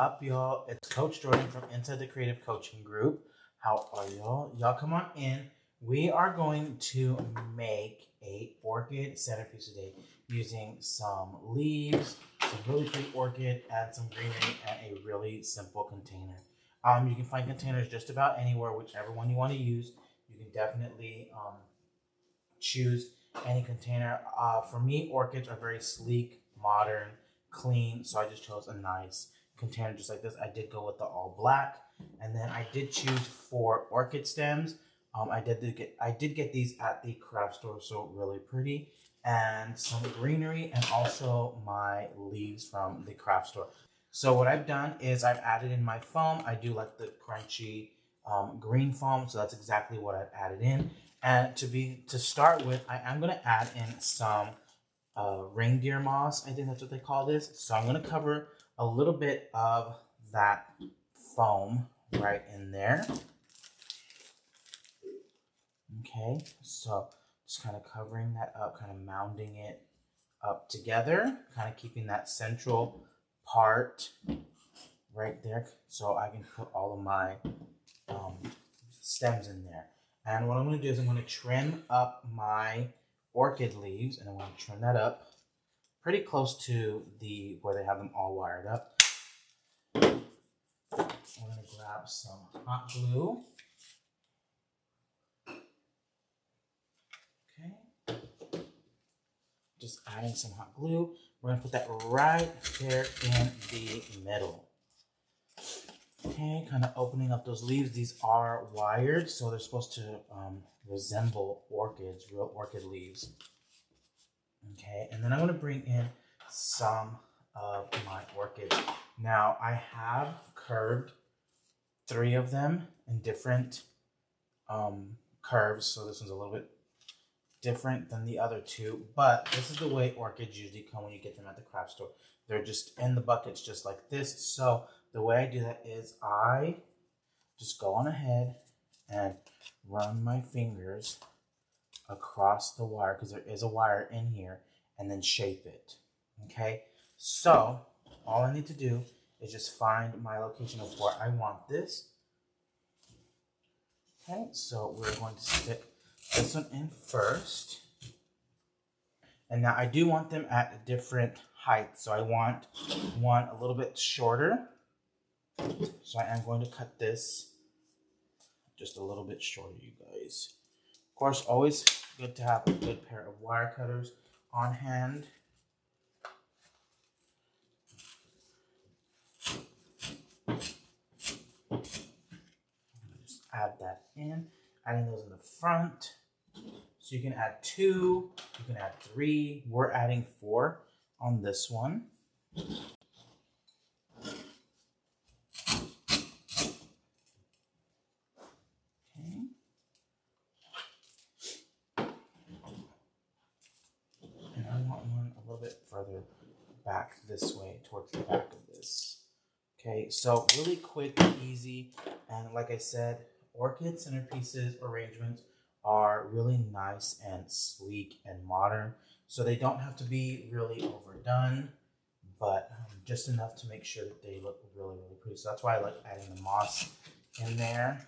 up, y'all? It's Coach Jordan from Inside the Creative Coaching Group. How are y'all? Y'all come on in. We are going to make a orchid centerpiece today using some leaves, some really pretty orchid, and some greenery, and a really simple container. You can find containers just about anywhere, whichever one you want to use. You can definitely choose any container. For me, orchids are very sleek, modern, clean, so I just chose a nice container just like this. I did go with the all black, and then I did choose 4 orchid stems. I did get these at the craft store, so really pretty, and some greenery, and also my leaves from the craft store. So what I've done is I've added in my foam. I do like the crunchy green foam, so that's exactly what I've added in. And to start with, I am going to add in some reindeer moss. I think that's what they call this. So I'm going to cover a little bit of that foam right in there. Okay, so just kind of covering that up, kind of mounding it up together, kind of keeping that central part right there so I can put all of my stems in there. And what I'm going to do is I'm going to trim up my orchid leaves, and I'm going to trim that up pretty close to where they have them all wired up. I'm going to grab some hot glue. Okay. Just adding some hot glue. We're going to put that right there in the middle. Okay, kind of opening up those leaves. These are wired, so they're supposed to resemble orchids, real orchid leaves. Okay, and then I'm going to bring in some of my orchids. Now, I have curved 3 of them in different curves, so this one's a little bit different than the other 2, but this is the way orchids usually come when you get them at the craft store. They're just in the buckets just like this. So the way I do that is I just go on ahead and run my fingers across the wire, because there is a wire in here, and then shape it. Okay, so all I need to do is just find my location of where I want this. Okay, so we're going to stick this one in first. And now I do want them at a different height. So I want one a little bit shorter. So I am going to cut this just a little bit shorter, you guys. Of course, always good to have a good pair of wire cutters on hand. Just add that in. Adding those in the front. So you can add 2, you can add 3. We're adding 4 on this one. Okay. And I want one a little bit further back this way, towards the back of this. Okay, so really quick, easy, and like I said, orchid centerpieces arrangements are really nice and sleek and modern. So they don't have to be really overdone, but just enough to make sure that they look really, really pretty. So that's why I like adding the moss in there.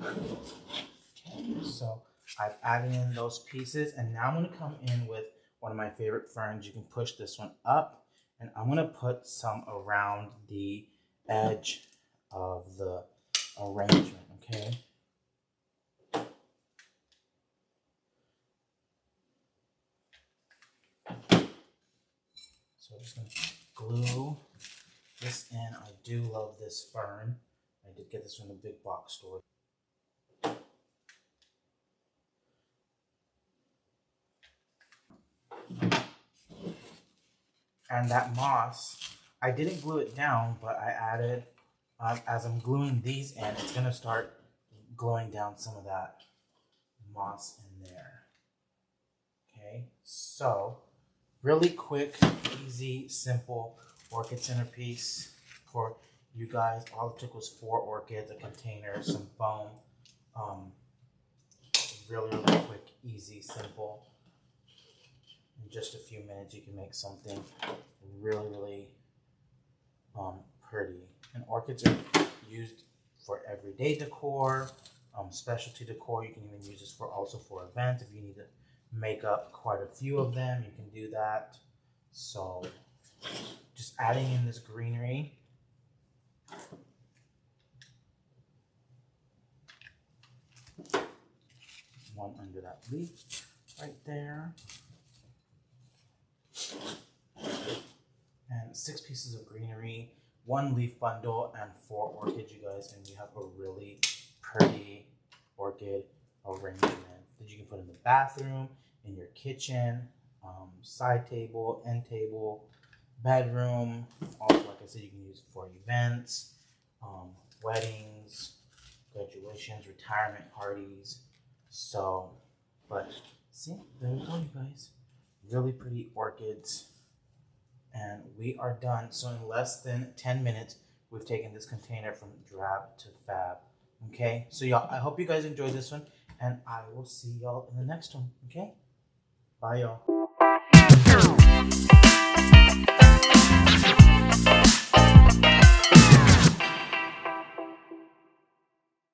Okay, so I've added in those pieces, and now I'm going to come in with one of my favorite ferns. You can push this one up, and I'm going to put some around the edge of the arrangement, okay? So I'm just going to glue this in. I do love this fern. I did get this from the big box store. And that moss, I didn't glue it down, but I added, as I'm gluing these in, it's going to start gluing down some of that moss in there. Okay, so really quick, easy, simple orchid centerpiece for you guys. All it took was 4 orchids, a container, some foam. Really, really quick, easy, simple. just a few minutes, you can make something really, really pretty. And orchids are used for everyday decor, specialty decor. You can even use this for events. If you need to make up quite a few of them, you can do that. So just adding in this greenery. One under that leaf right there. And 6 pieces of greenery, 1 leaf bundle, and 4 orchids, you guys, and you have a really pretty orchid arrangement that you can put in the bathroom, in your kitchen, side table, end table, bedroom. Also, like I said, you can use it for events, weddings, graduations, retirement parties. So, but see, there we go, you guys. Really pretty orchids. And we are done. So in less than 10 minutes, we've taken this container from drab to fab. Okay, so y'all, I hope you guys enjoyed this one, and I will see y'all in the next one. Okay, bye y'all.